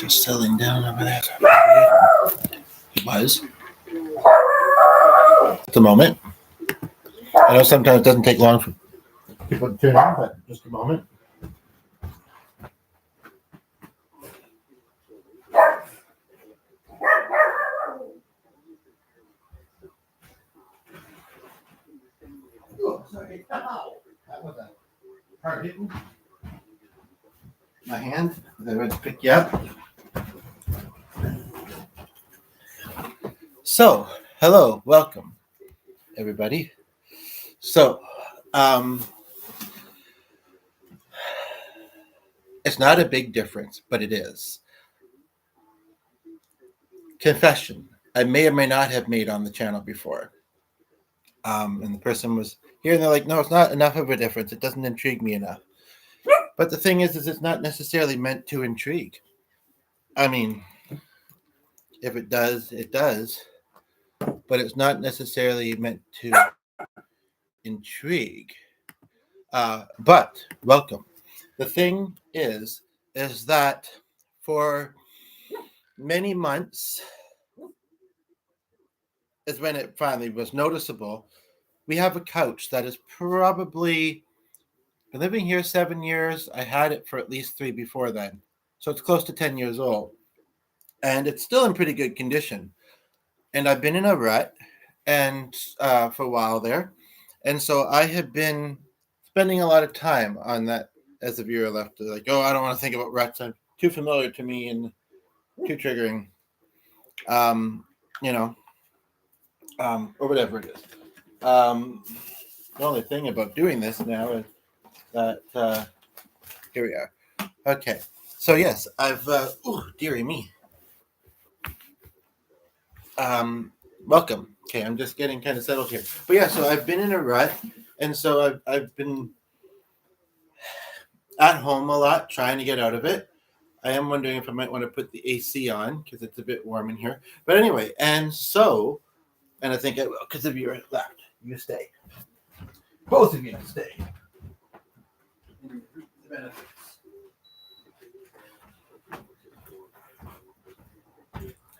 Just settling down over there. It was. At the moment. I know sometimes it doesn't take long for people to turn on, but just a moment. Oh, sorry. Ow. That was a hard hitting. My hand. I went to pick you up. So, hello, welcome, everybody. So, it's not a big difference, but it is. Confession. I may or may not have made on the channel before. And the person was here and they're like, no, it's not enough of a difference. It doesn't intrigue me enough. But the thing is it's not necessarily meant to intrigue. I mean, if it does, it does. But it's not necessarily meant to intrigue. But welcome. The thing is that for many months is when it finally was noticeable. We have a couch that is probably been living here 7 years. I had it for at least 3 before then. So it's close to 10 years old. And it's still in pretty good condition. And I've been in a rut and for a while there. And so I have been spending a lot of time on that as a viewer left. Like, oh, I don't want to think about ruts. I'm too familiar to me and too triggering. Or whatever it is. The only thing about doing this now is that here we are. Okay. So yes, I've dearie me. Welcome. Okay, I'm just getting kind of settled here. But yeah, so I've been in a rut, and so I've been at home a lot, trying to get out of it. I am wondering if I might want to put the AC on because it's a bit warm in here. But anyway, and I think I will, because if you're left, you stay. Both of you stay.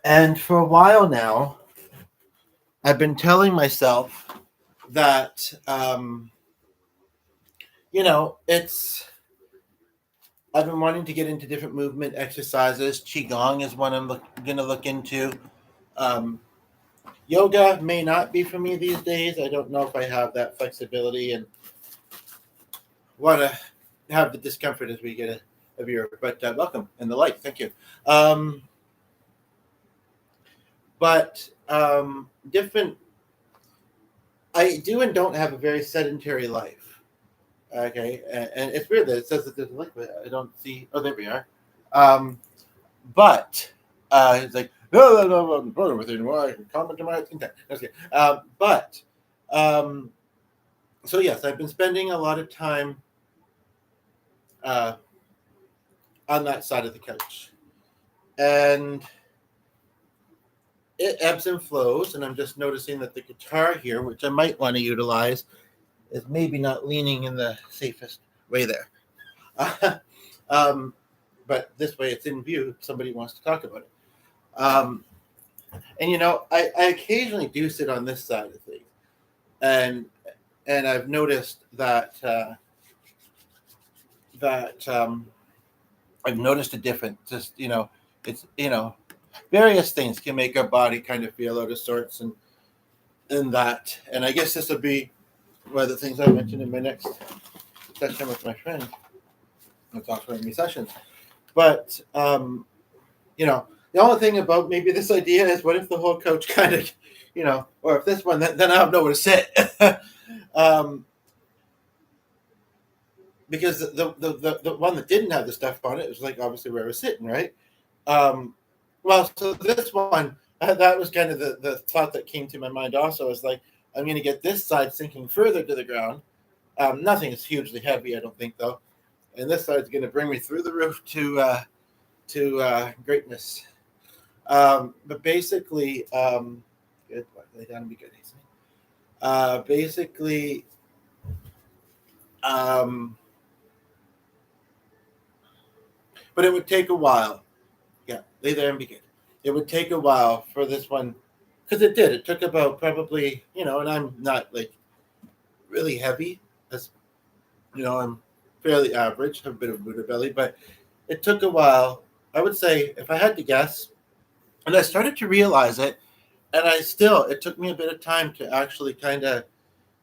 And for a while now, I've been telling myself that, I've been wanting to get into different movement exercises. Qigong is one I'm going to look into. Yoga may not be for me these days. I don't know if I have that flexibility and want to have the discomfort as we get a viewer. But welcome and the light. Thank you. Different. I do and don't have a very sedentary life. Okay, and it's weird that it says that there's a liquid. I don't see. Oh, there we are. It's like no, I'm not with you anymore. I can comment to my intent. Okay. So yes, I've been spending a lot of time on that side of the couch, and it ebbs and flows. And I'm just noticing that the guitar here, which I might want to utilize, is maybe not leaning in the safest way there. But this way it's in view if somebody wants to talk about it. I occasionally do sit on this side of things. And I've noticed that I've noticed a difference. Just, it's, various things can make our body kind of feel out of sorts and that. And I guess this will be one of the things I mentioned in my next session with my friend. It's offering me sessions. But, the only thing about maybe this idea is what if the whole couch kind of, or if this one, then I have nowhere to sit. Because the one that didn't have the stuff on it was like obviously where I was sitting, right? So this one, that was kind of the thought that came to my mind also is like, I'm going to get this side sinking further to the ground. Nothing is hugely heavy, I don't think, though. And this side's going to bring me through the roof to greatness. But basically, good. Lay down and be good. Basically, but it would take a while. Yeah. lay there and be good. It would take a while for this one, because it did. It took about probably, and I'm not like really heavy, as I'm fairly average, have a bit of a Buddha belly, but it took a while. I would say, if I had to guess, and I started to realize it, and it took me a bit of time to actually kind of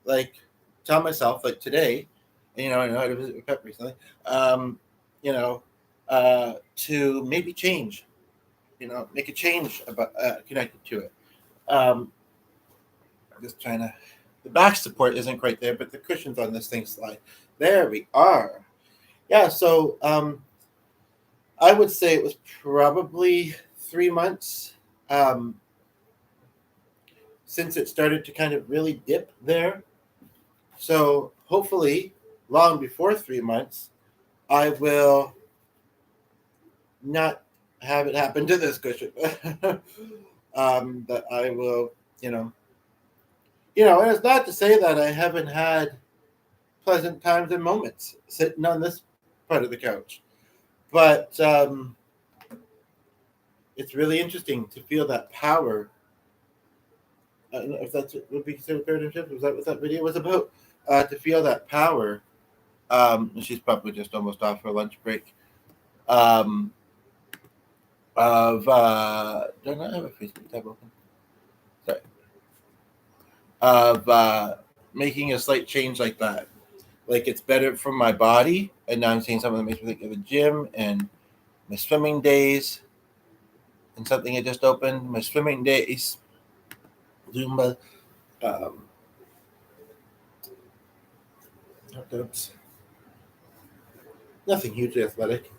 like tell myself, like today, I know I had a visit with Pep recently, you know, to maybe change, make a change about connected to it. I'm just trying to. The back support isn't quite there, but the cushions on this thing slide. There we are. Yeah, so I would say it was probably 3 months since it started to kind of really dip there. So hopefully, long before 3 months, I will not have it happen to this cushion. That I will, and it's not to say that I haven't had pleasant times and moments sitting on this part of the couch, but it's really interesting to feel that power. I don't know if that would be considered paradigm shift. Was that what that video was about? To feel that power. She's probably just almost off her lunch break. Of do I not have a Facebook tab open? Sorry. Of making a slight change like that. Like, it's better for my body, and now I'm seeing something that makes me think of the gym and my swimming days, and something I just opened. My swimming days, Zumba. Nothing hugely athletic.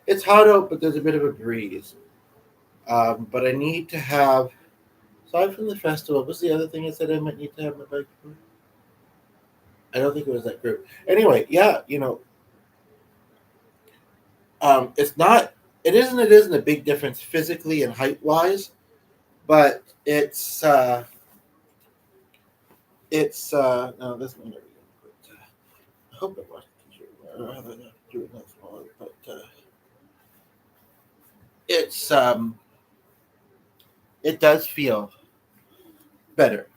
It's hot out, but there's a bit of a breeze. But I need to have, aside from the festival, what's the other thing I said I might need to have my bike for? I don't think it was that group. Anyway, yeah, it's not, it isn't a big difference physically and height-wise, but it's no, this one. I hope it wasn't rather than doing that smaller, but it's it does feel better,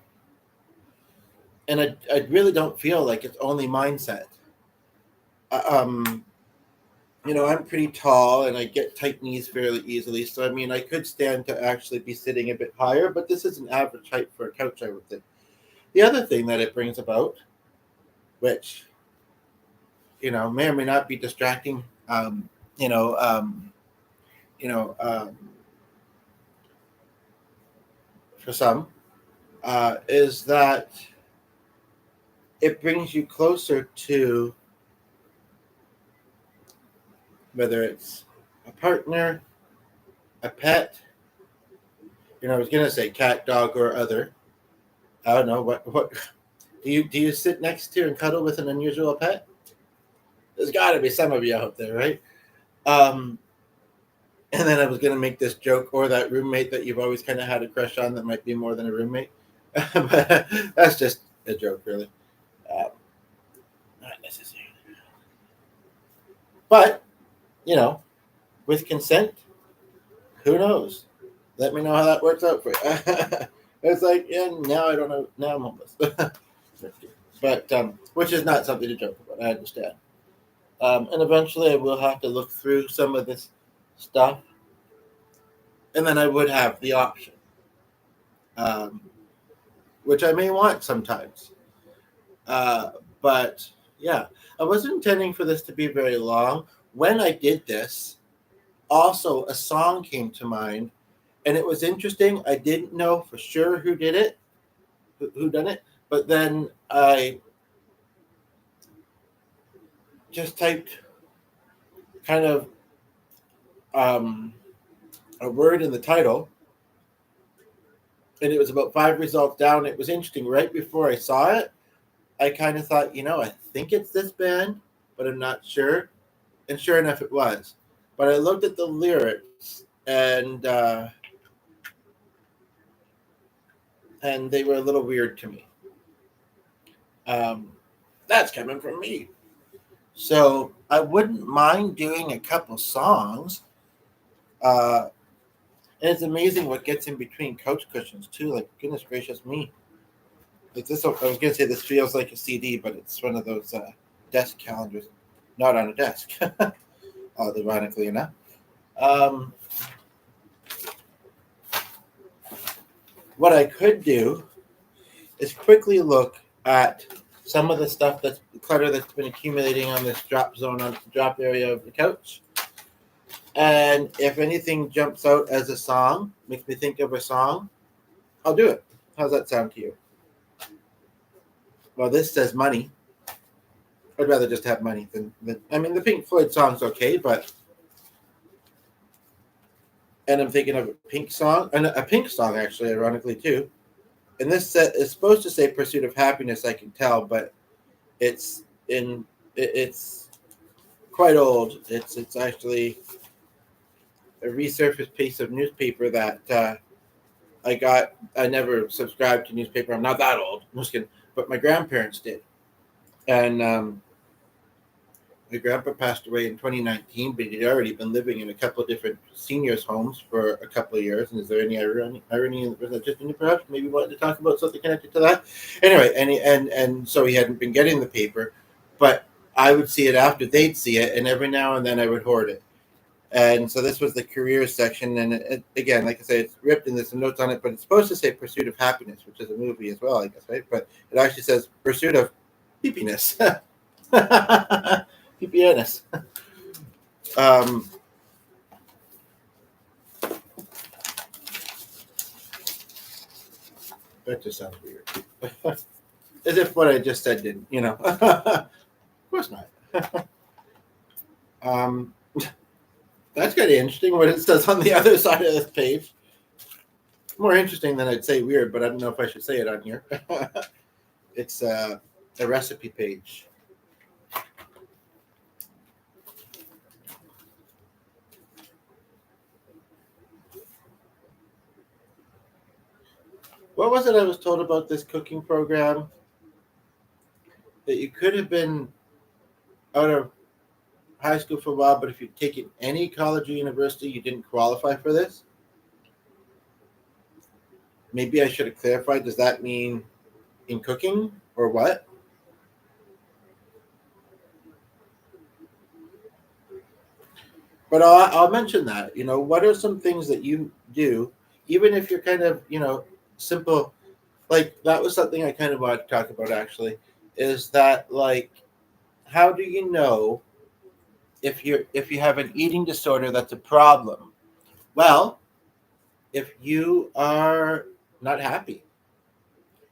and I really don't feel like it's only mindset. I'm pretty tall and I get tight knees fairly easily, so I mean I could stand to actually be sitting a bit higher, but this is an average height for a couch, I would think. The other thing that it brings about, which may or may not be distracting, you know, um, for some, is that it brings you closer to, whether it's a partner, a pet. I was gonna say cat, dog, or other. I don't know what do you sit next to and cuddle with an unusual pet? There's got to be some of you out there, right? And then I was gonna make this joke, or that roommate that you've always kind of had a crush on that might be more than a roommate. But that's just a joke, really. Not necessarily. But with consent, who knows? Let me know how that works out for you. It's like, yeah, now I don't know. Now I'm homeless. But which is not something to joke about. I understand. And eventually I will have to look through some of this stuff. And then I would have the option, which I may want sometimes. But yeah, I wasn't intending for this to be very long. When I did this, also a song came to mind, and it was interesting. I didn't know for sure who did it, who done it, but then I just typed kind of a word in the title, and it was about 5 results down. It was interesting. Right before I saw it, I kind of thought, I think it's this band, but I'm not sure. And sure enough, it was. But I looked at the lyrics, and they were a little weird to me. That's coming from me. So I wouldn't mind doing a couple songs And it's amazing what gets in between couch cushions too. Like goodness gracious me. Like this, I was gonna say this feels like a CD, but it's one of those desk calendars, not on a desk. Ironically enough. Um, what I could do is quickly look at some of the stuff that's clutter that's been accumulating on this drop zone, on the drop area of the couch. And if anything jumps out as a song, makes me think of a song, I'll do it. How's that sound to you? Well, this says money. I'd rather just have money than I mean, the Pink Floyd song's okay, but. And I'm thinking of a Pink song, and a Pink song actually, ironically too. And this set is supposed to say "Pursuit of Happiness." I can tell, but it's quite old. It's actually a resurfaced piece of newspaper that I got. I never subscribed to newspaper. I'm not that old, I'm just kidding, but my grandparents did, and my grandpa passed away in 2019, but he'd already been living in a couple of different seniors' homes for a couple of years. And is there any irony in the just perhaps maybe wanted to talk about something connected to that? Anyway, and so he hadn't been getting the paper, but I would see it after they'd see it, and every now and then I would hoard it. And so this was the careers section, and again, like I say, it's ripped and there's some notes on it, but it's supposed to say "Pursuit of Happiness," which is a movie as well, I guess, right? But it actually says "Pursuit of Peepiness." PPNS. That just sounds weird. As if what I just said didn't, Of course not. That's kind of interesting what it says on the other side of this page. More interesting than I'd say weird, but I don't know if I should say it on here. It's a recipe page. What was it I was told about this cooking program? That you could have been out of high school for a while, but if you'd taken any college or university, you didn't qualify for this? Maybe I should have clarified. Does that mean in cooking or what? But I'll mention that. What are some things that you do, even if you're kind of, simple? Like that was something I kind of wanted to talk about actually, is that like, how do you know if you have an eating disorder that's a problem? Well, if you are not happy,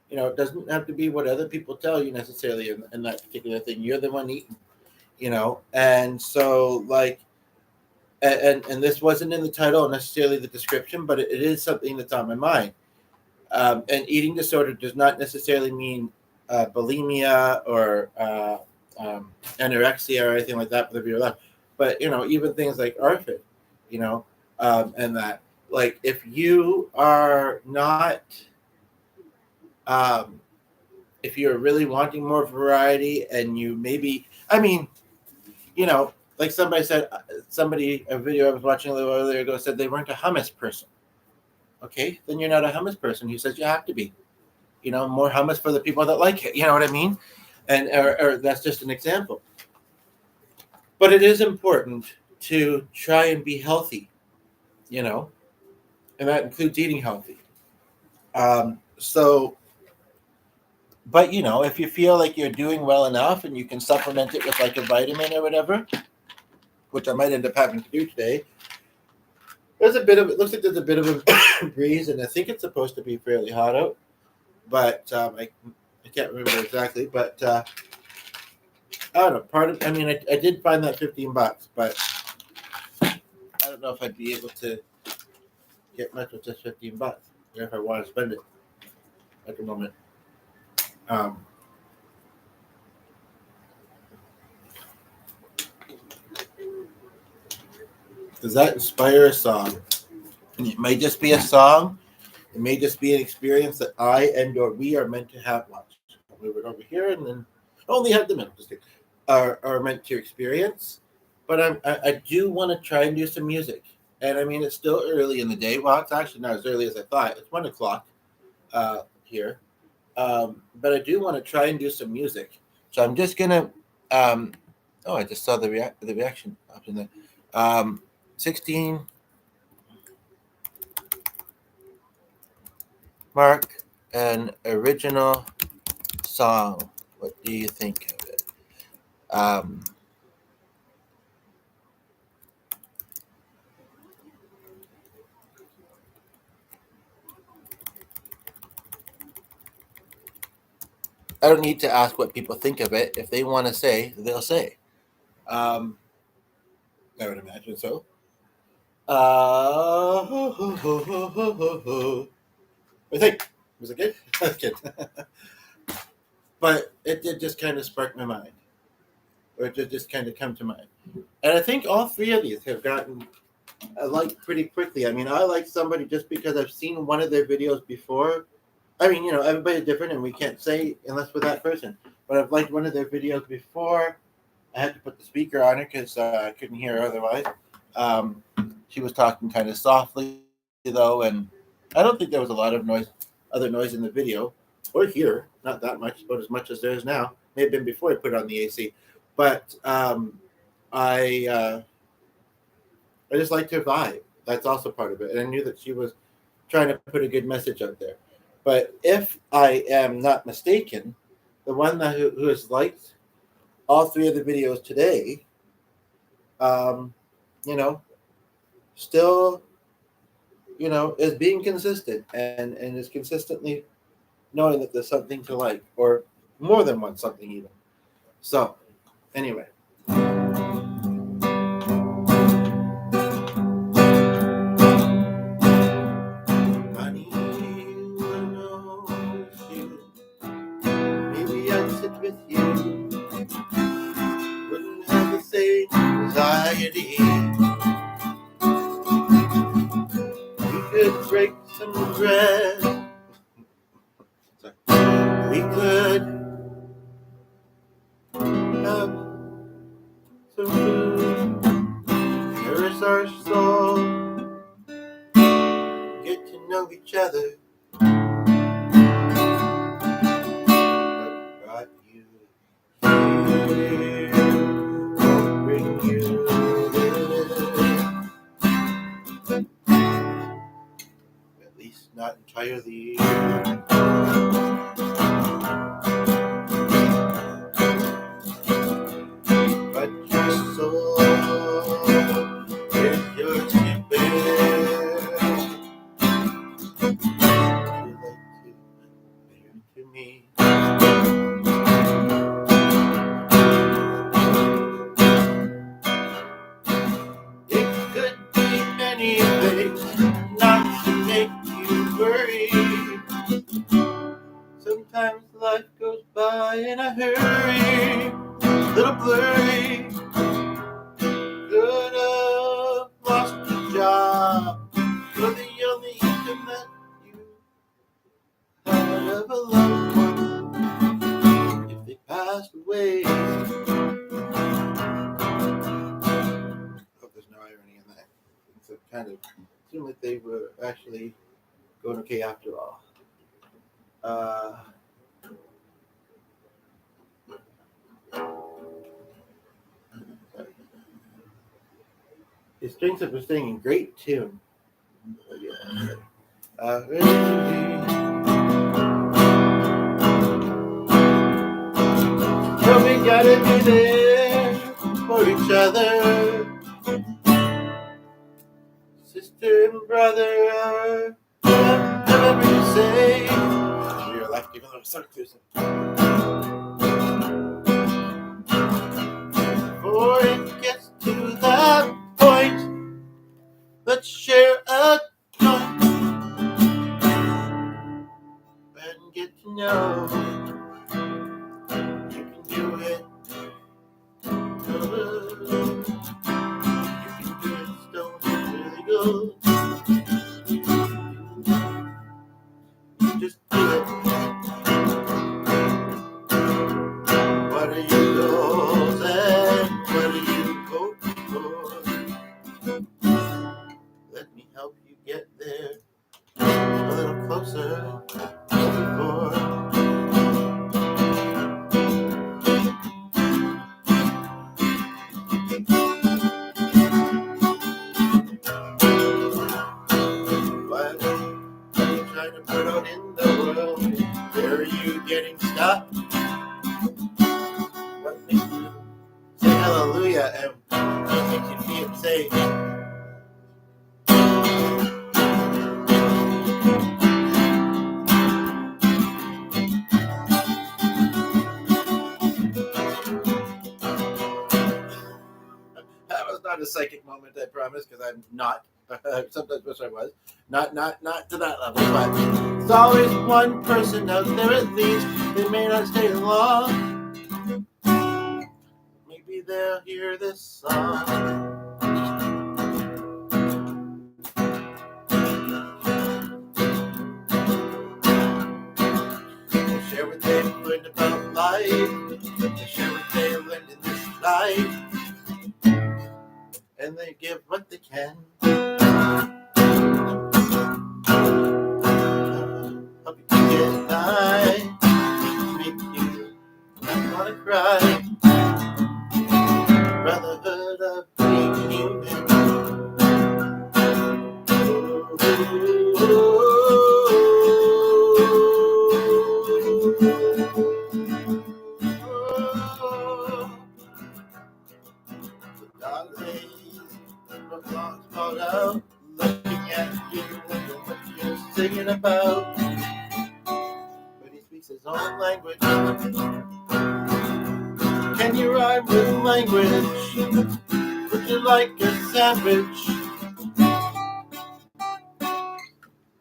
it doesn't have to be what other people tell you necessarily in that particular thing. You're the one eating, and so like, and this wasn't in the title or necessarily the description, but it is something that's on my mind. And eating disorder does not necessarily mean bulimia or anorexia or anything like that for the viewer left. But, even things like ARFID, and that. Like, if you are not, if you're really wanting more variety and you maybe, like somebody said, a video I was watching a little earlier ago said they weren't a hummus person. Okay, then you're not a hummus person. Who says you have to be? More hummus for the people that like it. You know what I mean? And or that's just an example. But it is important to try and be healthy, and that includes eating healthy. But if you feel like you're doing well enough and you can supplement it with like a vitamin or whatever, which I might end up having to do today. It looks like there's a bit of a breeze, and I think it's supposed to be fairly hot out, but I can't remember exactly. But I don't know. I did find that $15, but I don't know if I'd be able to get much with just $15 if I want to spend it at the moment. Does that inspire a song? And it may just be a song. It may just be an experience that I and or we are meant to have. Watch. I'll move it over here and then only have the middle. Are meant to experience. But I do want to try and do some music. And I mean, it's still early in the day. Well, it's actually not as early as I thought. It's 1 o'clock here. But I do want to try and do some music. So I'm just gonna. Oh, I just saw the reaction option there. 16. Mark, an original song. What do you think of it? I don't need to ask what people think of it. If they want to say, they'll say. I would imagine so. I think. Was it good? That's good. But it did just kind of spark my mind. Or it did just kind of come to mind. And I think all three of these have gotten liked pretty quickly. I mean, I like somebody just because I've seen one of their videos before. I mean, everybody's different and we can't say unless with that person. But I've liked one of their videos before. I had to put the speaker on her because I couldn't hear her otherwise. She was talking kind of softly, though, and I don't think there was a lot of other noise in the video or here. Not that much, but as much as there is now. May have been before I put on the AC. But I just liked her vibe. That's also part of it. And I knew that she was trying to put a good message out there. But if I am not mistaken, the one who has liked all three of the videos today, still, is being consistent and is consistently knowing that there's something to like, or more than one something even. So, anyway. With you, wouldn't have the same anxiety. We could break some bread. We could have some food, nourish our soul, get to know each other. At least not entirely. But your soul is yours to bear. You like to bear to me. It could be anything, not to make you worry. Sometimes life goes by in a hurry, a little blurry. Could have lost your job, you're the only income that you had of a loved one. If they passed away, hope there's no irony in that. So it kind of seemed like they were actually going okay after all. His strings up were staying in great tune. So we gotta be there for each other, sister and brother. Whatever you say, we are like even though it's so close. Before it gets to that point, let's share a joint and get to know. You can do it. You can do it. Don't really go. Just do it. What are your goals and what are you hoping for? hallelujah, and makes you feel safe. That was not a psychic moment, I promise, because I'm not. Sometimes wish I was. Not to that level, but there's always one person out there at least. They may not stay long. Maybe they'll hear this song. They share what they've learned about life. They share what they learned in this life. And they give what they can. Hope you can get by. Make you not wanna cry. Brotherhood of being human. The dog lays the songs called out, looking at you, wondering what you're singing about. But he speaks his own language. Can you rhyme with language? Would you like a sandwich?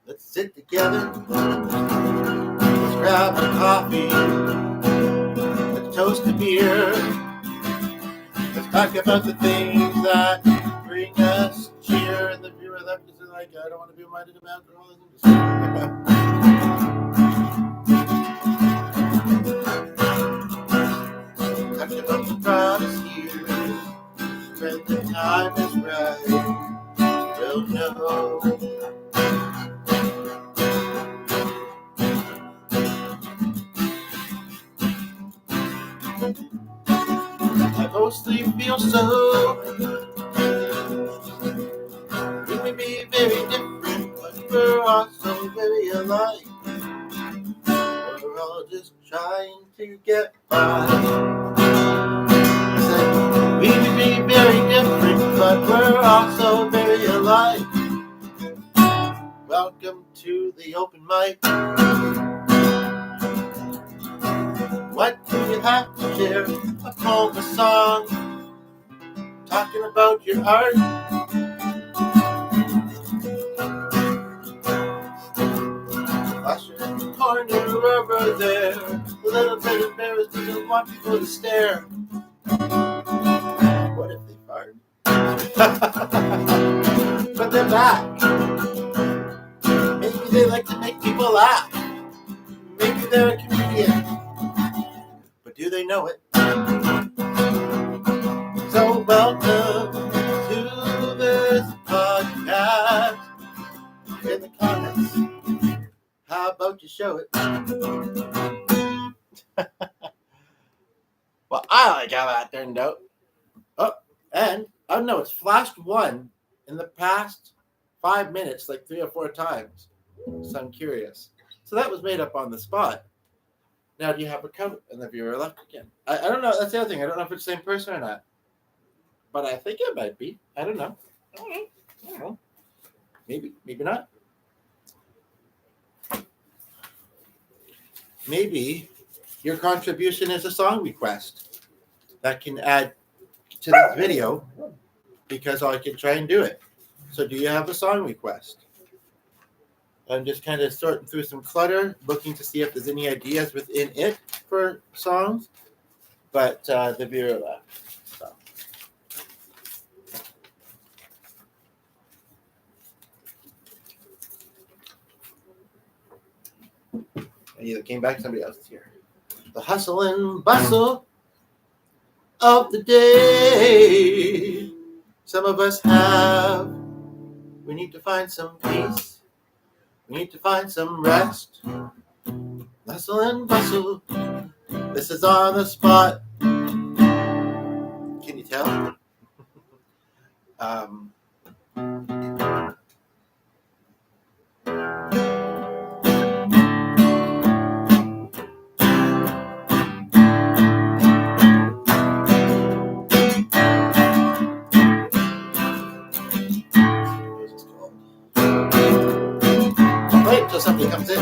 Let's sit together. Let's grab a coffee. Let's toast a beer. Let's talk about the things that bring us cheer. And the viewer left is like, I don't want to be reminded about all this. Talk about the crowd is here. When the time is right, we'll know. I mostly feel so. We may be very different, but we're also very alike. We're all just trying to get by. I said, we may be very different, but we're also very alike. Welcome to the open mic. What do you have to share? A poem, a song, talking about your art. Usher in the corner over there, a little bit embarrassed, doesn't want people to stare. What if they fart? But they're back. Maybe they like to make people laugh. Maybe they're a comedian. But do they know it? So welcome to this podcast. In the comments, how about you show it? Well, I like how that turned out. Oh, and I don't know, it's flashed one in the past 5 minutes, like 3 or 4 times. So I'm curious. So that was made up on the spot. Now, do you have a cover? And the viewer left again. I don't know. That's the other thing. I don't know if it's the same person or not. But I think it might be. I don't know. I don't know. Maybe not. Maybe your contribution is a song request that can add to this video, because I can try and do it. So do you have a song request? I'm just kind of sorting through some clutter, looking to see if there's any ideas within it for songs. But the viewer left. So. I either came back, somebody else is here. The hustle and bustle of the day. Some of us have. We need to find some peace. We need to find some rest. Hustle and bustle. This is on the spot. Can you tell? somebody comes in.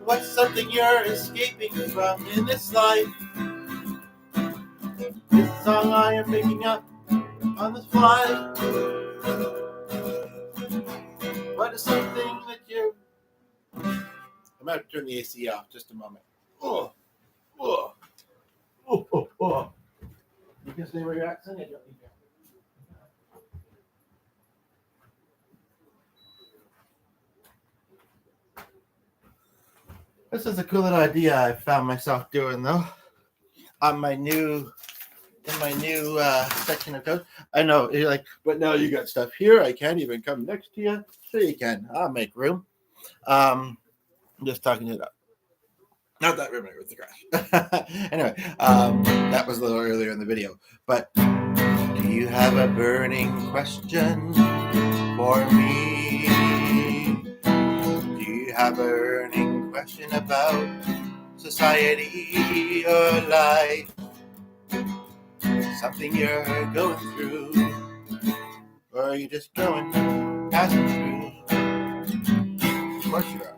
What's something you're escaping from in this life? This song I am making up on the fly. What is something that you... I'm going to turn the AC off just a moment. Oh, oh, oh, oh, oh. You can stay where you're at, son. I don't need you. This is a cool little idea I found myself doing, though, on my new section of code. I know you're like, but now you got stuff here. I can't even come next to you. Sure you can. I'll make room. I'm just talking it up. Not that room with the crash. Anyway, that was a little earlier in the video. But do you have a burning question for me? Do you have a burning question about society or life? Something you're going through, or are you just going, passing through? Of course you are.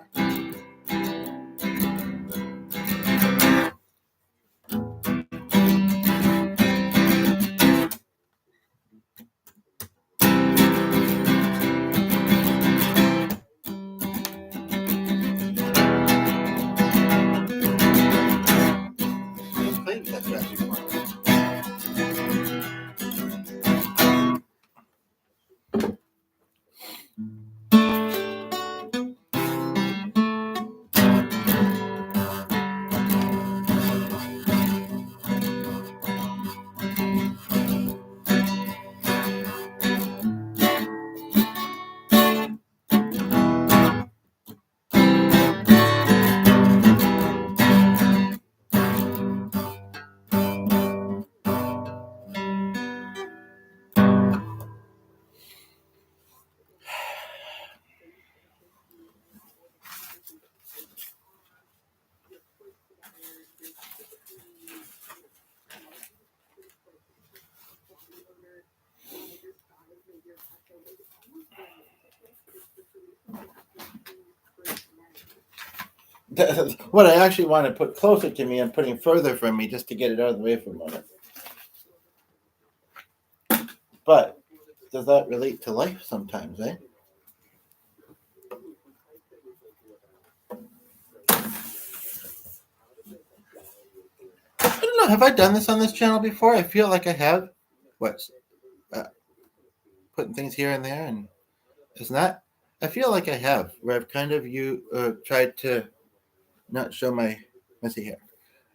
What I actually want to put closer to me, I'm putting further from me just to get it out of the way for a moment. But does that relate to life sometimes, eh? I don't know. Have I done this on this channel before? I feel like I have. What's putting things here and there, and isn't that? I feel like I have, where I've kind of tried to not show my messy hair.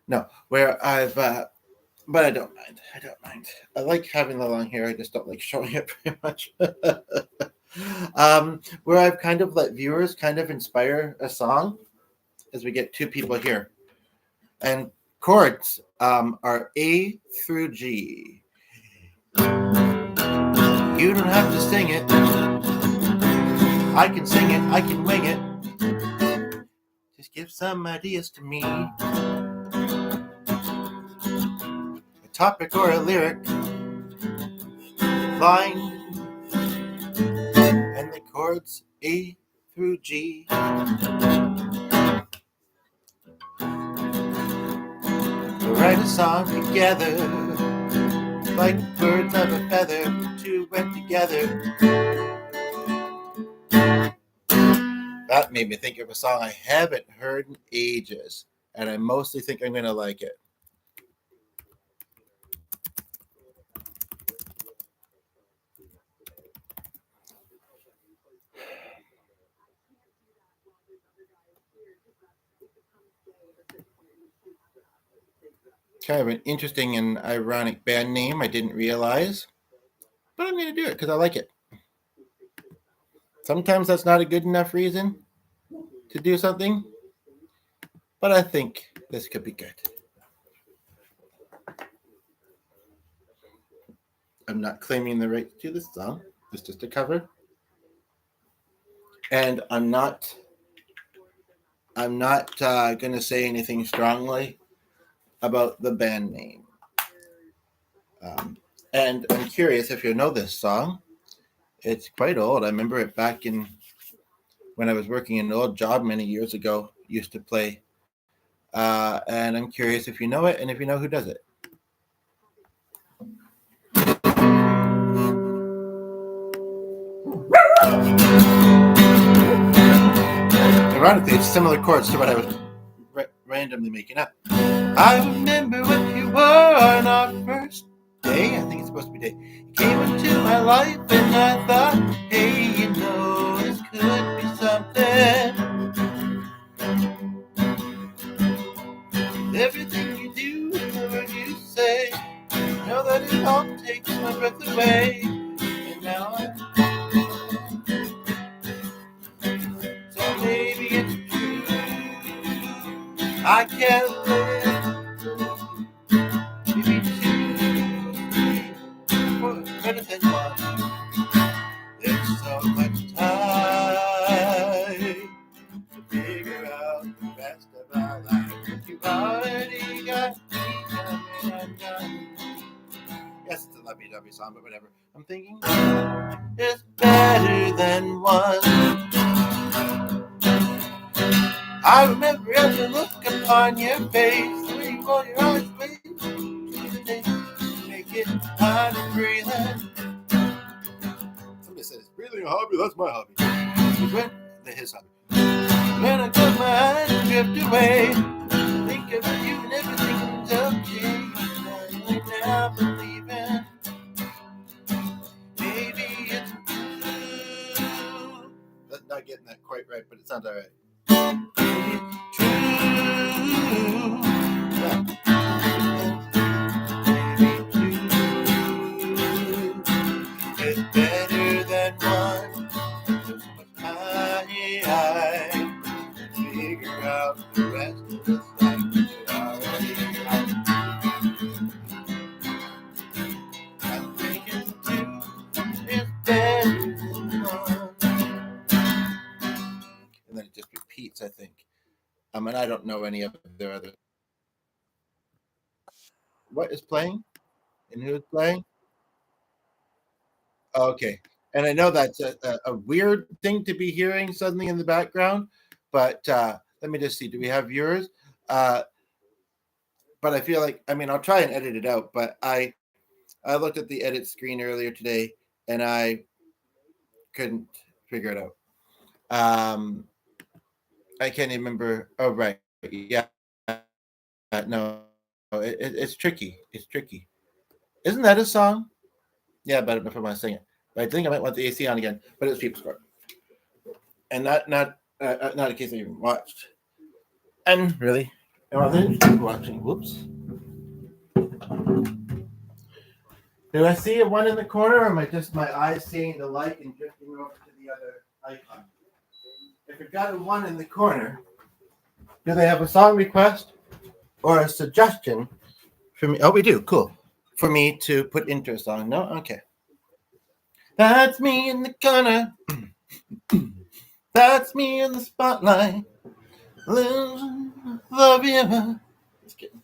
No, where I've, but I don't mind. I like having the long hair. I just don't like showing it very much. Where I've kind of let viewers kind of inspire a song, as we get two people here, and chords are A through G. You don't have to sing it. I can sing it. I can wing it. Just give some ideas to me. A topic or a lyric. Line. And the chords A through G. We'll write a song together. Like birds of a feather. Two went together. That made me think of a song I haven't heard in ages, and I mostly think I'm going to like it. Kind of an interesting and ironic band name, I didn't realize. but I'm going to do it because I like it. Sometimes that's not a good enough reason to do something, but I think this could be good. I'm not claiming the right to this song. It's just a cover. And I'm not going to say anything strongly about the band name. And I'm curious if you know this song. It's quite old. I remember it back in when I was working in an old job many years ago. Used to play, and I'm curious if you know it and if you know who does it. Ironically, it's similar chords to what I was randomly making up. I remember when you were on our first day. I think it's supposed to be day. You came into my life and I thought, hey, you know, this could be something. Everything you do, the word you say, you know that it all takes my breath away. And now so maybe it's true. I can't live. Maybe two, better than one. There's so much time to figure out the rest of our life. You've already got me coming undone. Yes, it's a lovey-dovey song, but whatever. I'm thinking it's better than one. I remember every look upon your face, the way you roll your eyes, wait, make it hard to breathe in. Somebody says, breathing a hobby, that's my hobby. His hobby. When I close my eyes and drift away, think about you and everything's okay. I now believe in. Maybe it's true. That's not getting that quite right, but it sounds all right. Maybe it's true. It's better than one. There's so much time to figure out the rest of this life. I'm thinking two is better than one. And then it just repeats, I think. And I don't know any of their other. What is playing? And who is playing? Okay. And I know that's a weird thing to be hearing suddenly in the background, but let me just see. Do we have yours? But I feel like, I'll try and edit it out, but I looked at the edit screen earlier today and I couldn't figure it out. I can't even remember. Oh, right. Yeah. No, it's tricky. It's tricky. Isn't that a song? Yeah, but if I want to sing it. But I think I might want the AC on again. But it's People's Court. And not a case I even watched. And really, I wasn't watching. Whoops. Do I see a one in the corner, or am I just my eyes seeing the light and drifting over to the other icon? If it got a one in the corner, do they have a song request or a suggestion for me? Oh, we do. Cool. For me to put into a song. No? Okay. That's me in the corner. That's me in the spotlight. Losing the viewer. Just kidding.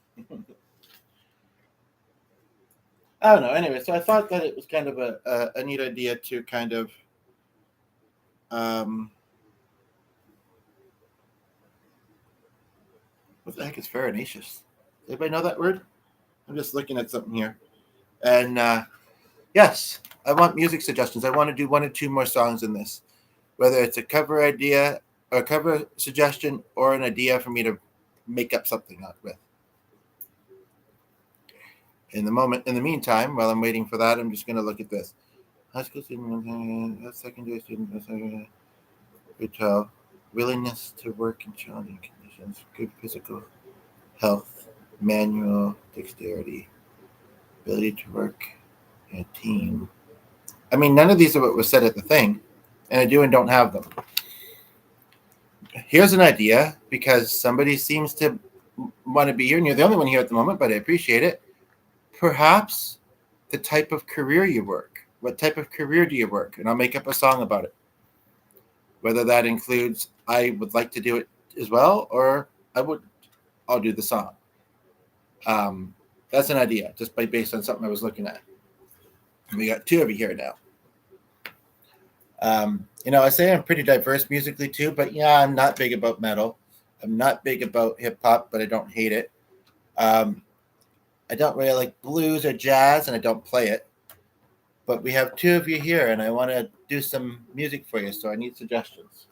I don't know. Anyway, so I thought that it was kind of a neat idea to kind of what the heck is farinaceous? Anybody know that word? I'm just looking at something here. And yes, I want music suggestions. I want to do one or two more songs in this, whether it's a cover idea, or a cover suggestion, or an idea for me to make up something out with. In the meantime, while I'm waiting for that, I'm just going to look at this. High school student, secondary student, retail, willingness to work in challenging conditions, good physical health, manual dexterity, ability to work in a team, I mean, none of these are what was said at the thing, and I do and don't have them. Here's an idea, because somebody seems to want to be here, and you're the only one here at the moment, but I appreciate it. Perhaps the type of career you work. What type of career do you work? And I'll make up a song about it. Whether that includes I would like to do it as well, or I'll do the song. That's an idea, just based on something I was looking at. We got two of you here now. I say I'm pretty diverse musically too, but yeah, I'm not big about metal. I'm not big about hip hop, but I don't hate it. I don't really like blues or jazz, and I don't play it. But we have two of you here, and I want to do some music for you, so I need suggestions.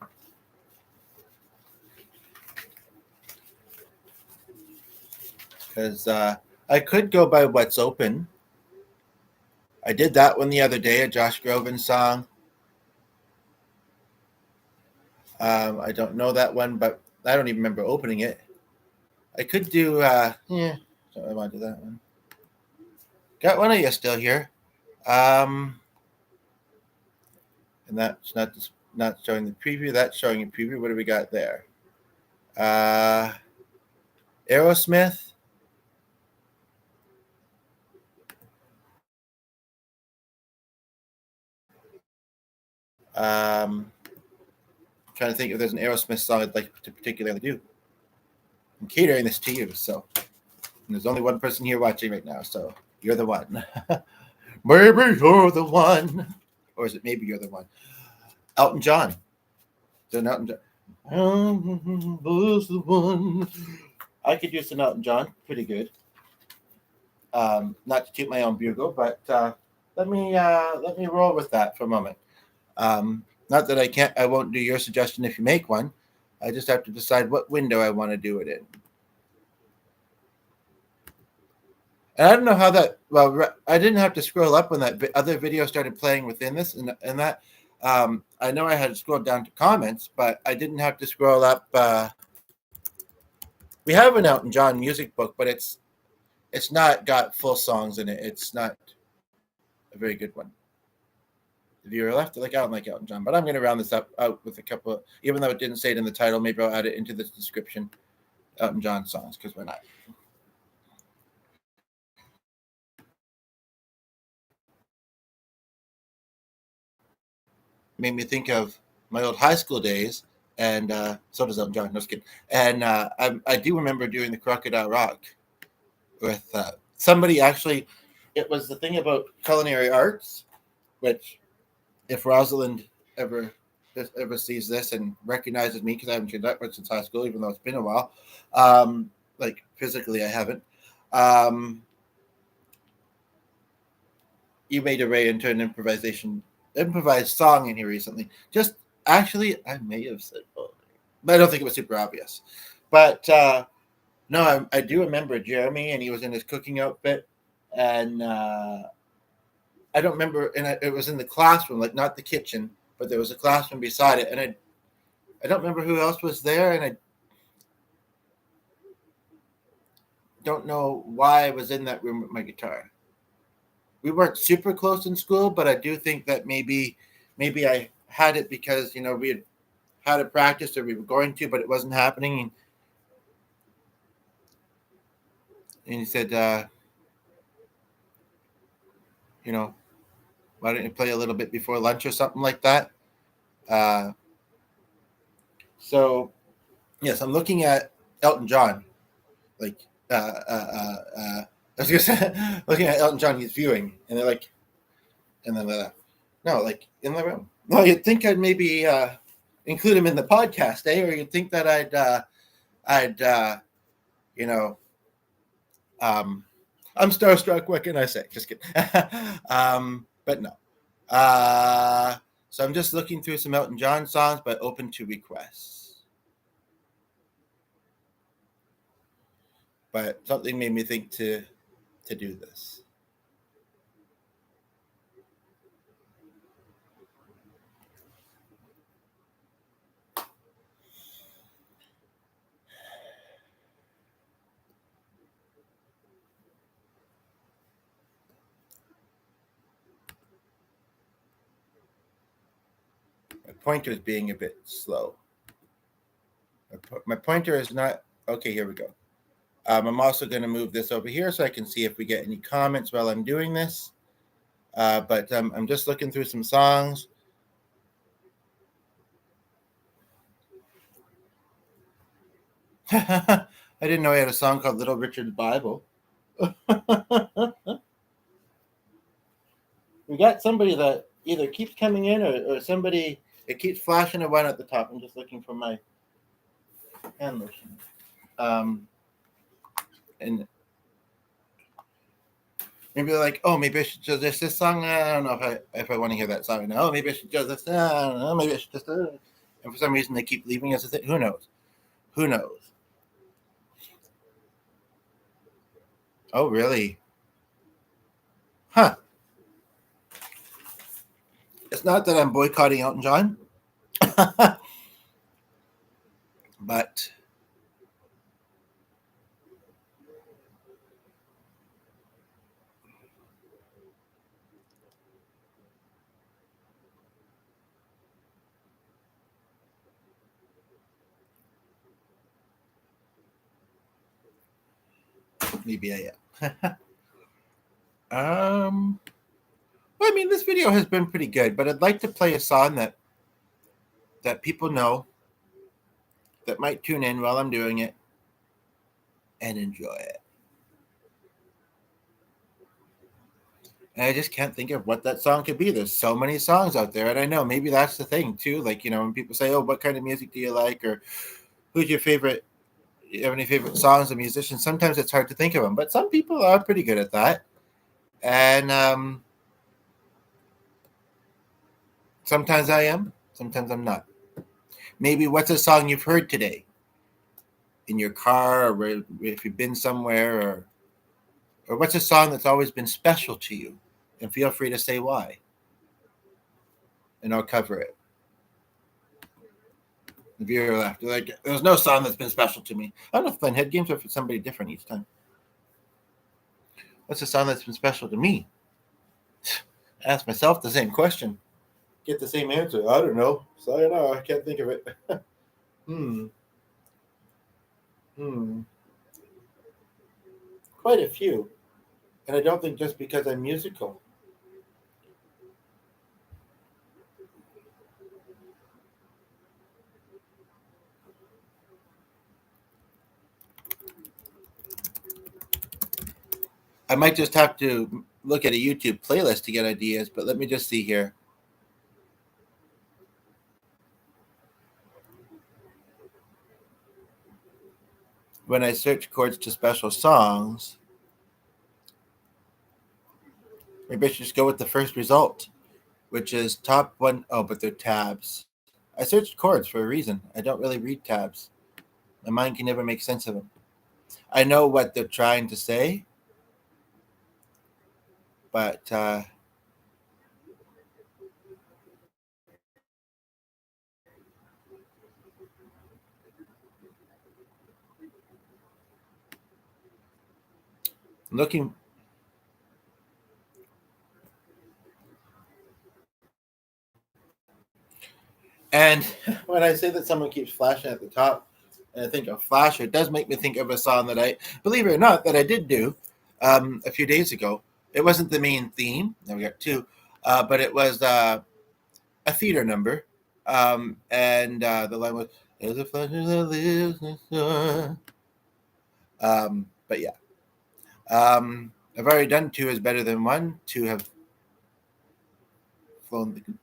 Because I could go by What's Open. I did that one the other day, a Josh Groban song. I don't know that one, but I don't even remember opening it. I could do, don't really want to do that one. Got one of you still here. And that's not showing the preview. That's showing a preview. What do we got there? Aerosmith. Trying to think if there's an Aerosmith song I'd like to particularly do. I'm catering this to you, so there's only one person here watching right now, so you're the one. Maybe you're the one. Or is it maybe you're the one? Elton John. Is it an Elton John? Was the one. I could use some Elton John. Pretty good. Not to toot my own bugle, but let me roll with that for a moment. Not that I won't do your suggestion if you make one. I just have to decide what window I want to do it in. And I don't know how that. Well, I didn't have to scroll up when that other video started playing within this, and that. I know I had to scroll down to comments, but I didn't have to scroll up. We have an Elton John music book, but it's not got full songs in it. It's not a very good one. The viewer left, I don't like Elton John, but I'm going to round this out with a couple. Even though it didn't say it in the title, maybe I'll add it into the description. Elton John songs, because why not? Made me think of my old high school days, and so does Elton John. No, just kidding. And I do remember doing the Crocodile Rock with somebody. Actually, it was the thing about culinary arts, which if Rosalind ever sees this and recognizes me, because I haven't changed that much since high school, even though it's been a while. Like physically, I haven't. You made a way into an improvised song in here recently. Just actually, I may have said, but I don't think it was super obvious. But no, I do remember Jeremy, and he was in his cooking outfit, and I don't remember, and it was in the classroom, like not the kitchen, but there was a classroom beside it, and I don't remember who else was there, and I don't know why I was in that room with my guitar. We weren't super close in school, but I do think that maybe I had it because we had a practice, or we were going to, but it wasn't happening. And he said, why don't you play a little bit before lunch or something like that? So yes, I'm looking at Elton John, like I was gonna say, looking at Elton John, he's viewing, and they're like, and then no, like in the room. No, you'd think I'd maybe include him in the podcast, eh? Or you'd think that I'd I'm starstruck. What can I say? Just kidding. But no. So I'm just looking through some Elton John songs, but open to requests. But something made me think to do this. pointer is being a bit slow. My pointer is not... Okay, here we go. I'm also going to move this over here so I can see if we get any comments while I'm doing this. But I'm just looking through some songs. I didn't know he had a song called Little Richard's Bible. We got somebody that either keeps coming in or somebody... It keeps flashing a one at the top. I'm just looking for my hand lotion. And maybe they're like, oh, maybe I should just this song. I don't know if I want to hear that song now. Oh, maybe I should just this. I don't know. Maybe I should just. And for some reason, they keep leaving us. Who knows? Who knows? Oh, really? Huh. It's not that I'm boycotting Elton John, but maybe I am. Well, I mean, this video has been pretty good, but I'd like to play a song that people know, that might tune in while I'm doing it and enjoy it. And I just can't think of what that song could be. There's so many songs out there, and I know maybe that's the thing too. Like, when people say, "Oh, what kind of music do you like?" or "Who's your favorite? Do you have any favorite songs or musicians?" Sometimes it's hard to think of them, but some people are pretty good at that. And sometimes I am, sometimes I'm not. Maybe what's a song you've heard today in your car, or if you've been somewhere, or what's a song that's always been special to you? And feel free to say why, and I'll cover it. The viewer laughed. Like, there's no song that's been special to me. I don't know if playing head games or if it's somebody different each time. What's a song that's been special to me? Ask myself the same question. Get the same answer. I don't know. Sayonara. I can't think of it. Quite a few. And I don't think just because I'm musical. I might just have to look at a YouTube playlist to get ideas, but let me just see here. When I search chords to special songs, maybe I should just go with the first result, which is top one. Oh, but they're tabs. I searched chords for a reason. I don't really read tabs. My mind can never make sense of them. I know what they're trying to say, but looking. And when I say that someone keeps flashing at the top, and I think of Flasher, it does make me think of a song that I, believe it or not, that I did do a few days ago. It wasn't the main theme. Now we got two, but it was a theater number, and the line was "There's a flasher that lives next door." But yeah, I've already done two is better than one. Two have flown the coop.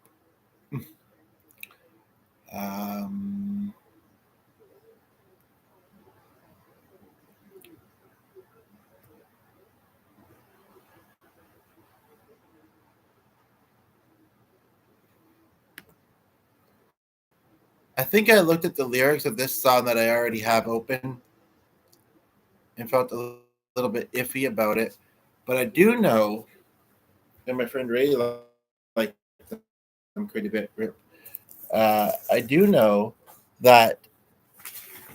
I think I looked at the lyrics of this song that I already have open and felt a little bit iffy about it. But I do know, and my friend Ray liked them quite a bit. I do know that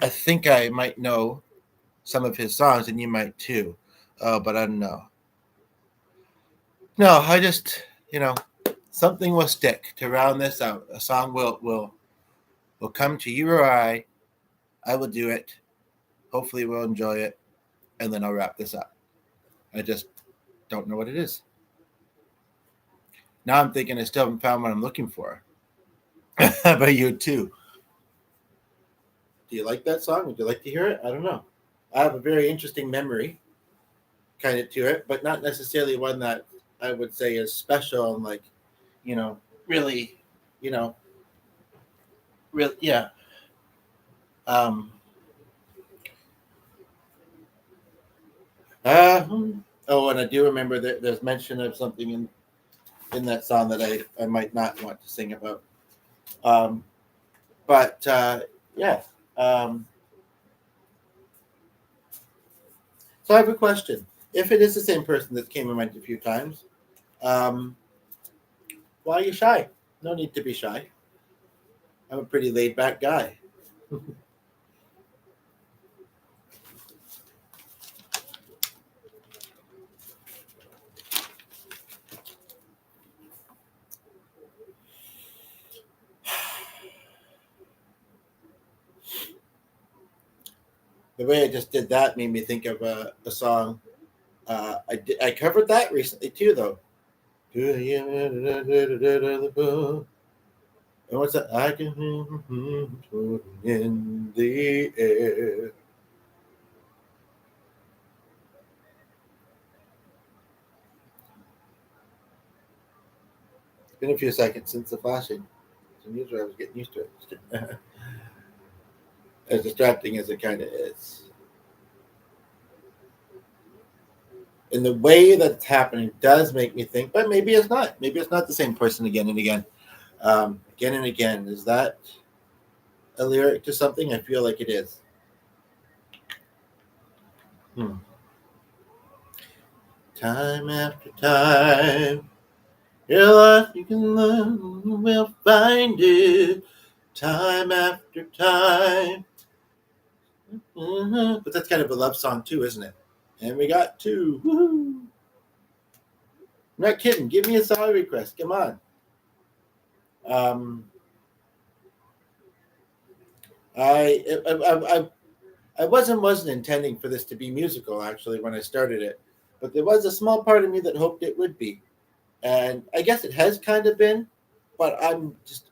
I think I might know some of his songs, and you might too. But I don't know. No, I just, something will stick to round this out. A song will come to you or I. I will do it. Hopefully we'll enjoy it. And then I'll wrap this up. I just don't know what it is. Now I'm thinking I still haven't found what I'm looking for. How about you too? Do you like that song? Would you like to hear it? I don't know. I have a very interesting memory kind of to it, but not necessarily one that I would say is special and like, really, real, yeah. Oh, and I do remember that there's mention of something in that song that I might not want to sing about. But yeah. So I have a question. If it is the same person that came and went a few times, why are you shy? No need to be shy. I'm a pretty laid back guy. The way I just did that made me think of a song. I covered that recently too, though. And what's that? I can in the air. It's been a few seconds since the flashing. I was getting used to it. As distracting as it kind of is. And the way that it's happening does make me think, but maybe it's not. Maybe it's not the same person again and again. Again and again. Is that a lyric to something? I feel like it is. Time after time, your life you can learn, we'll find it. Time after time. But that's kind of a love song too, isn't it? And we got 2. Woohoo! I'm not kidding. Give me a song request. Come on. I wasn't intending for this to be musical actually when I started it, but there was a small part of me that hoped it would be, and I guess it has kind of been, but I'm just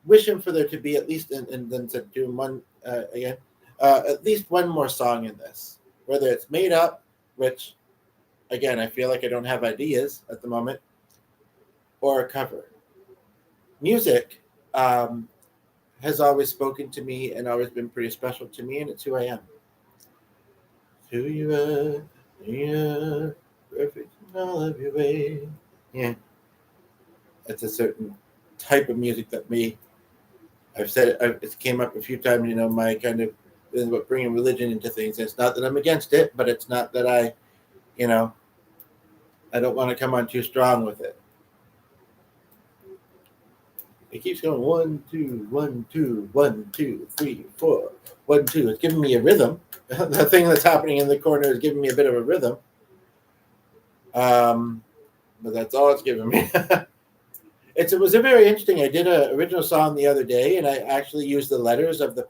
wishing for there to be at least, and then to do one again, at least one more song in this, whether it's made up, which again I feel like I don't have ideas at the moment, or a cover. Music has always spoken to me and always been pretty special to me, and it's who I am. Who you are, you're perfect in all of your ways. Yeah, it's a certain type of music that I've said it came up a few times. My kind of is about bringing religion into things. It's not that I'm against it, but it's not that I don't want to come on too strong with it. It keeps going 1, 2, 1, 2, 1, 2, 3, 4, 1, 2. It's giving me a rhythm. The thing that's happening in the corner is giving me a bit of a rhythm. But that's all it's giving me. It was a very interesting. I did an original song the other day, and I actually used the letters of the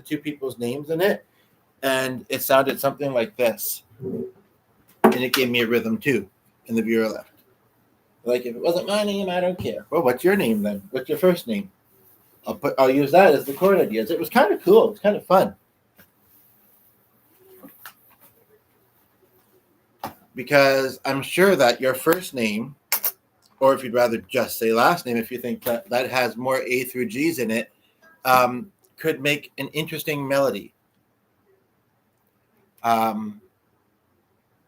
2 people's names in it, and it sounded something like this. And it gave me a rhythm too, in the viewer left. Like, if it wasn't my name, I don't care. Well, what's your name then? What's your first name? I'll use that as the chord ideas. It was kind of cool. It's kind of fun. Because I'm sure that your first name, or if you'd rather just say last name, if you think that has more A through G's in it, could make an interesting melody.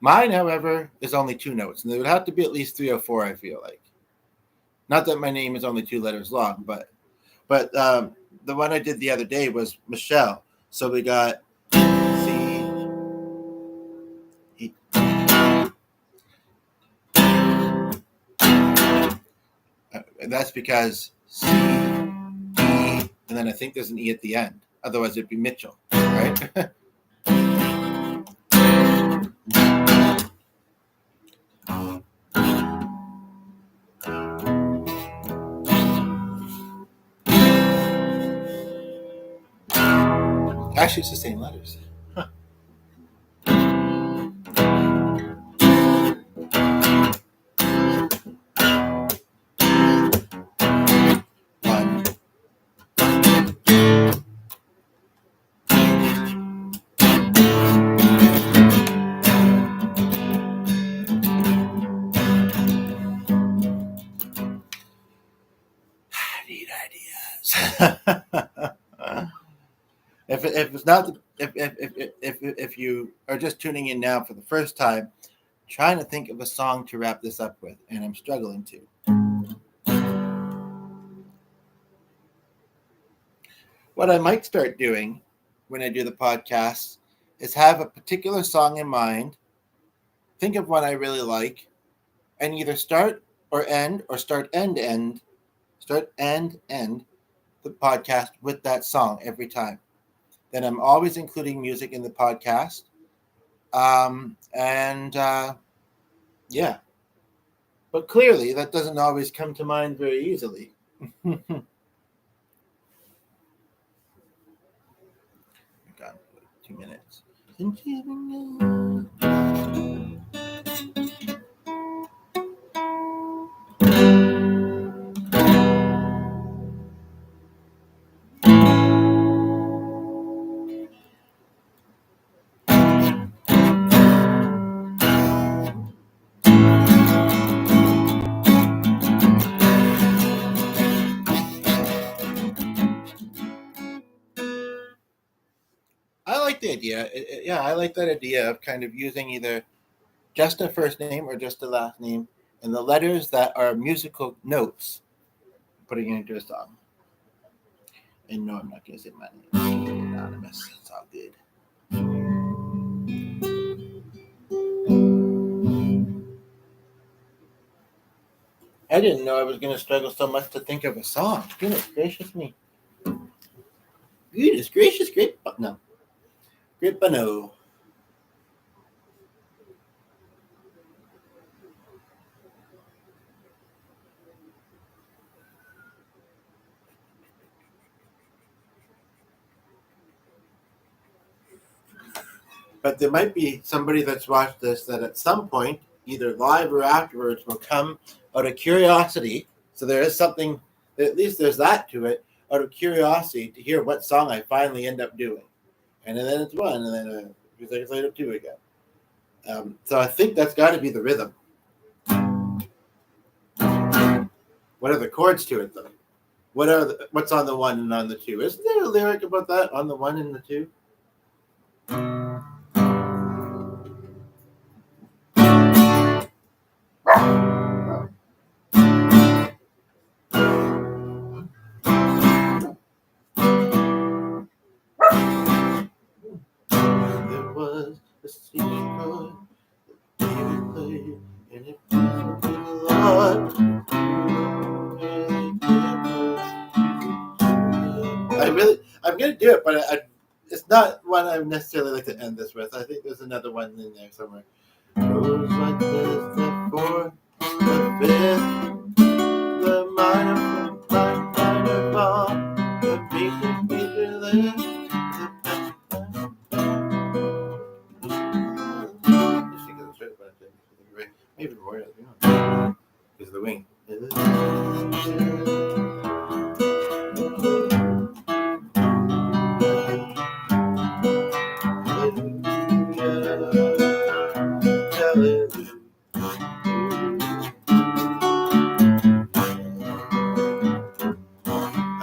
Mine, however, is only 2 notes, and there would have to be at least 3 or 4, I feel like. Not that my name is only 2 letters long, but the one I did the other day was Michelle. So we got C, E. That's because C, E, and then I think there's an E at the end. Otherwise, it'd be Mitchell, right? Actually, it's the same letters. Huh. One. I need ideas. If it's not if you are just tuning in now for the first time, trying to think of a song to wrap this up with, and I'm struggling to. What I might start doing when I do the podcast is have a particular song in mind, think of one I really like, and either start or end or start and end the podcast with that song every time. Then I'm always including music in the podcast. Yeah. But clearly, that doesn't always come to mind very easily. Gone 2 minutes. I like the idea. I like that idea of kind of using either just a first name or just a last name and the letters that are musical notes, putting it into a song. And no, I'm not going to say my name. It's anonymous. It's all good. I didn't know I was going to struggle so much to think of a song. Goodness gracious me. Goodness gracious, great. No. Great no. But there might be somebody that's watched this that at some point, either live or afterwards, will come out of curiosity. So there is something, at least there's that to it, out of curiosity to hear what song I finally end up doing. And then it's one, and then a few seconds later, two again. So I think that's got to be the rhythm. What are the chords to it, though? What's on the one and on the two? Isn't there a lyric about that on the one and the two? There was a secret David played, and it was a lot. I'm gonna do it, but it's not one I necessarily like to end this with. I think there's another one in there somewhere. Goes like this, the fourth, the fifth, the minor fall, the major lift. Maybe more is the wing. I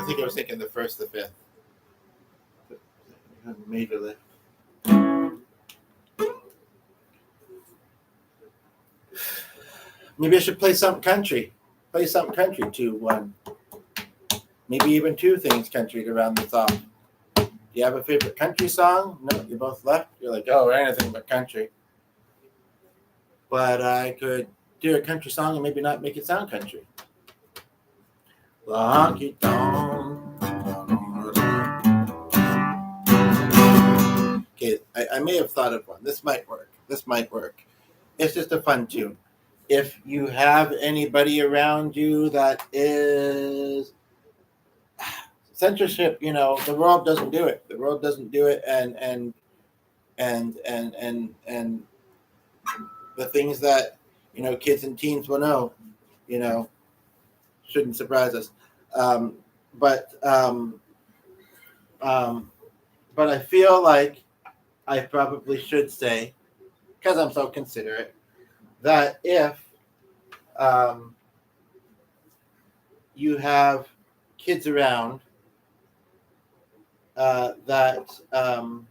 think I was thinking the first, the fifth. Major lift. Maybe I should play something country. Play something country 2-1. Maybe even two things country to round this off. Do you have a favorite country song? No, you both left. You're like, oh, anything but country. But I could do a country song and maybe not make it sound country. Honky tonk. Okay, I may have thought of one. This might work. It's just a fun tune. If you have anybody around you that is censorship, the world doesn't do it. The world doesn't do it, and the things that kids and teens will know, you know, shouldn't surprise us. Um, but um, um, but I feel like I probably should say, because I'm so considerate, that if um, you have kids around that I'm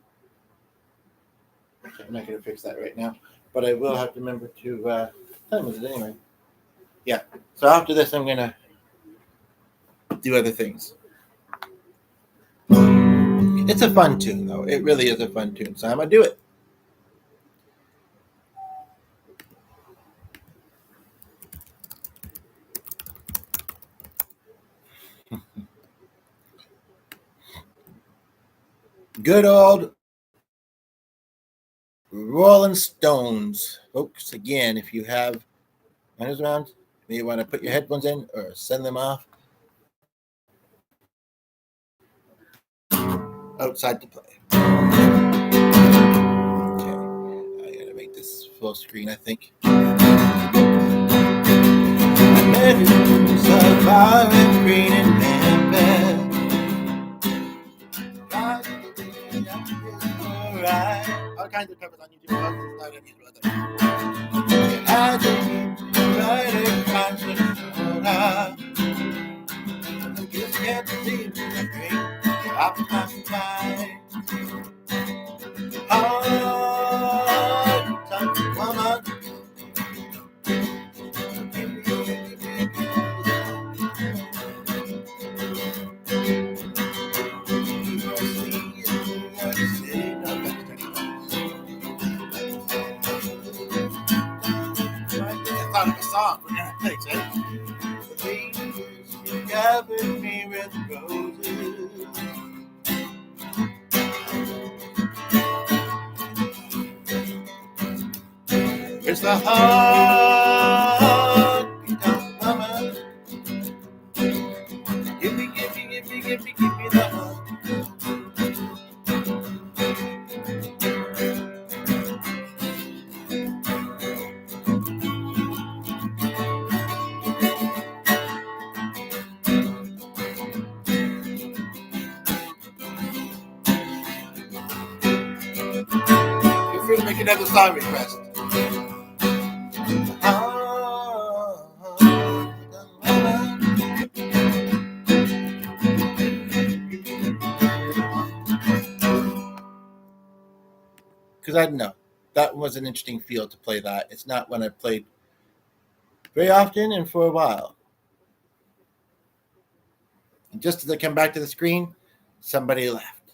not going to fix that right now, but I will have to remember to. What time is it anyway? Yeah. So after this, I'm going to do other things. It's a fun tune, though. It really is a fun tune. So I'm going to do it. Good old Rolling Stones. Folks, again, if you have minors around, you want to put your headphones in or send them off outside to play. Okay. I got to make this full screen, I think. Surviving green in Memphis. All kinds of covers on YouTube. Not any brother. I just write a conscience soda. I just can't believe the dream. I'm passing by. Oh, touch woman. Thought of a song for that place, eh? You gathered me with roses. It's the heart, mama. Give me the heart. Feel free to make another song request. Because I don't know. That was an interesting feel to play that. It's not one I played very often and for a while. And just as I come back to the screen, somebody left.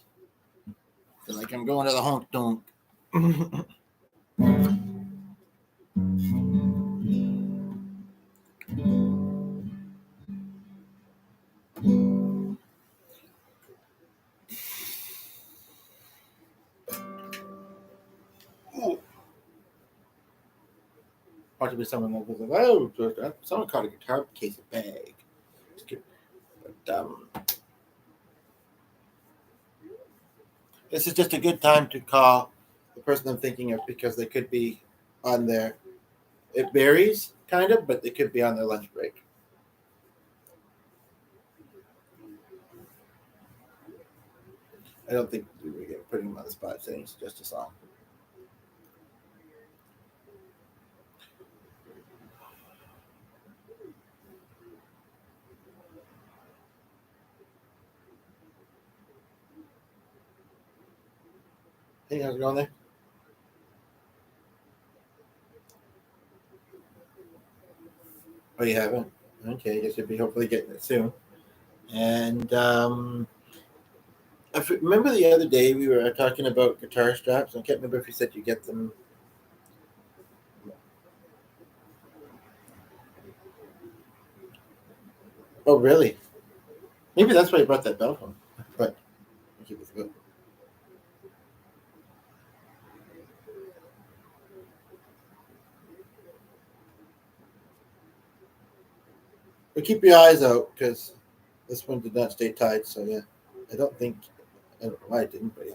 Feel like I'm going to the honk donk. Possibly someone was like, oh, someone caught a guitar case of bag. But this is just a good time to call the person I'm thinking of because they could be on their. It varies, kind of, but they could be on their lunch break. I don't think we would get putting them on the spot saying it's just a song. Hey, how's it going there? Oh, you haven't? Okay, I guess you'll be hopefully getting it soon. And I remember the other day we were talking about guitar straps. I can't remember if you said you get them. Oh, really? Maybe that's why you brought that bell home. But I'll keep it good. But keep your eyes out because This one did not stay tied, so yeah. I don't know why it didn't, but yeah.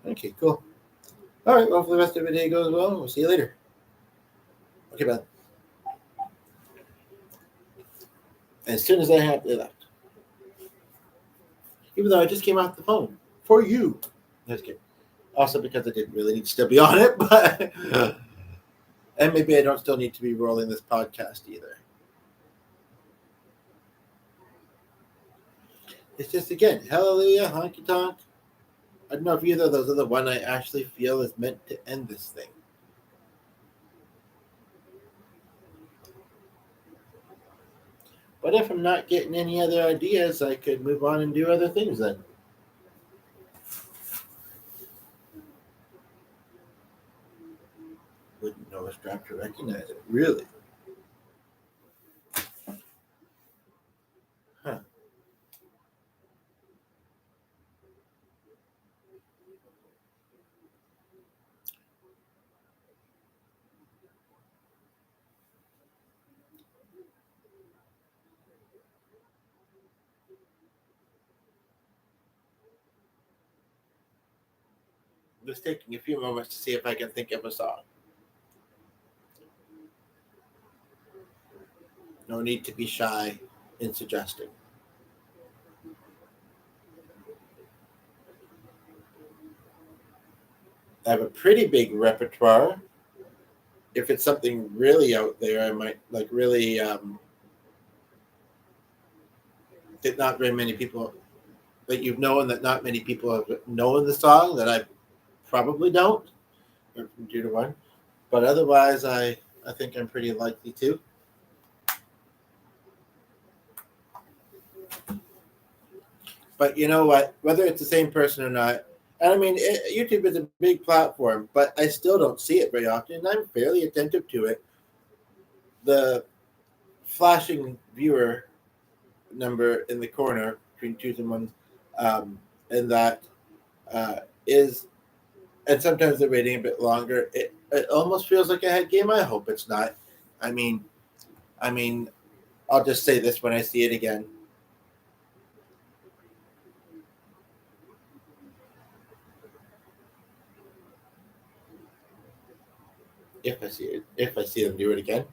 Okay, cool. All right, well, hopefully the rest of the day goes well. We'll see you later. Okay, bye. As soon as I have, they left. Even though I just came off the phone for you. That's good. Also because I didn't really need to still be on it, but and maybe I don't still need to be rolling this podcast either. It's just again, hallelujah, honky tonk. I don't know if either of those are the one I actually feel is meant to end this thing. But if I'm not getting any other ideas, I could move on and do other things then. Wouldn't know a strap to recognize it. Really? Huh. Just taking a few moments to see if I can think of a song. No need to be shy in suggesting. I have a pretty big repertoire. If it's something really out there, I might like really that not very many people that you've known that not many people have known the song that I probably don't, or from 2 to 1. But otherwise, I think I'm pretty likely to. But you know what? Whether it's the same person or not, and I mean, YouTube is a big platform, but I still don't see it very often, and I'm fairly attentive to it. The flashing viewer number in the corner between 2s and 1s, and that is, and sometimes they're waiting a bit longer. It almost feels like a head game. I hope it's not. I mean, I mean, I'll just say this when I see it again. If I see them do it again.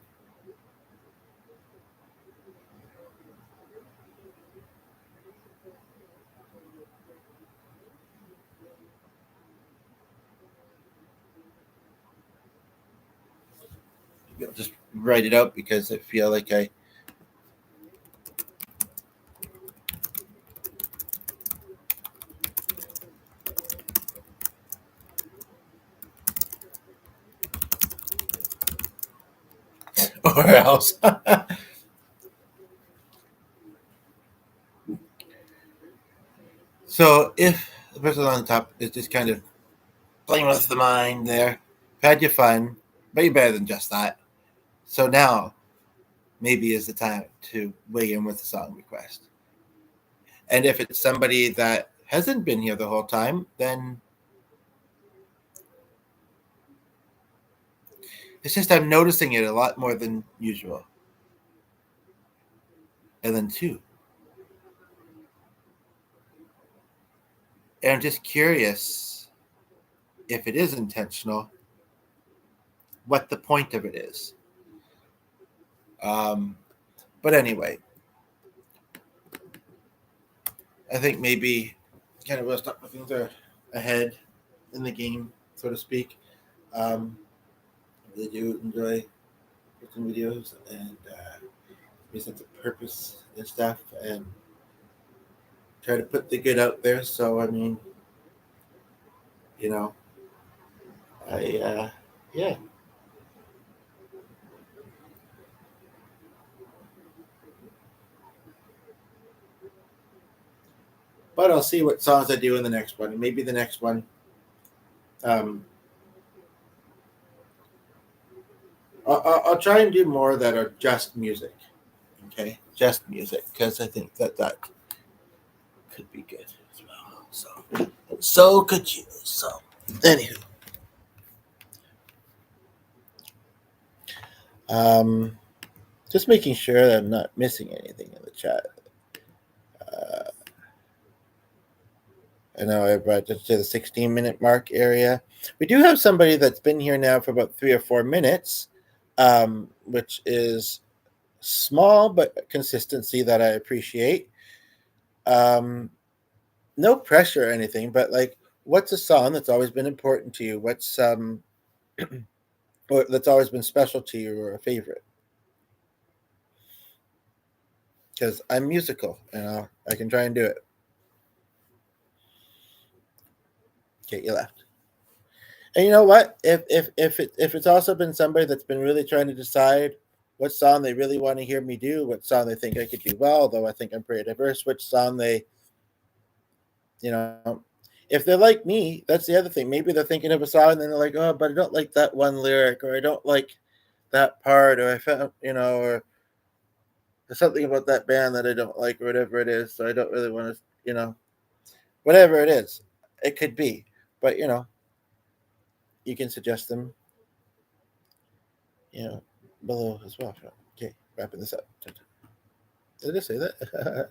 I'll just write it out because I feel like I. Or else. So if the person on the top is just kind of playing with the mind there, had your fun, way better than just that. So now maybe is the time to weigh in with a song request. And if it's somebody that hasn't been here the whole time, then it's just I'm noticing it a lot more than usual. And then 2. And I'm just curious if it is intentional, what the point of it is. But anyway, I think maybe kind of we'll stop when things are ahead in the game, so to speak. I really do enjoy making videos and a sense of purpose and stuff, and try to put the good out there. So I mean, you know, yeah. But I'll see what songs I do in the next one, and maybe the next one. Um, I'll try and do more that are just music. Okay, just music, because I think that could be good as well. So could you. So, anywho, Just making sure that I'm not missing anything in the chat. I know I brought it to the 16-minute mark area. We do have somebody that's been here now for about 3 or 4 minutes, which is small but consistency that I appreciate. No pressure or anything, but like, what's a song that's always been important to you? What's or that's always been special to you or a favorite? Because I'm musical and I can try and do it. Okay, you left. And you know what? If it's also been somebody that's been really trying to decide what song they really want to hear me do, what song they think I could do well, though I think I'm pretty diverse, which song they, you know, if they're like me, that's the other thing. Maybe they're thinking of a song and then they're like, oh, but I don't like that one lyric, or I don't like that part, or I found, or there's something about that band that I don't like, or whatever it is. So I don't really want to, whatever it is, it could be. But, you can suggest them, below as well. Okay, wrapping this up. Did I say that?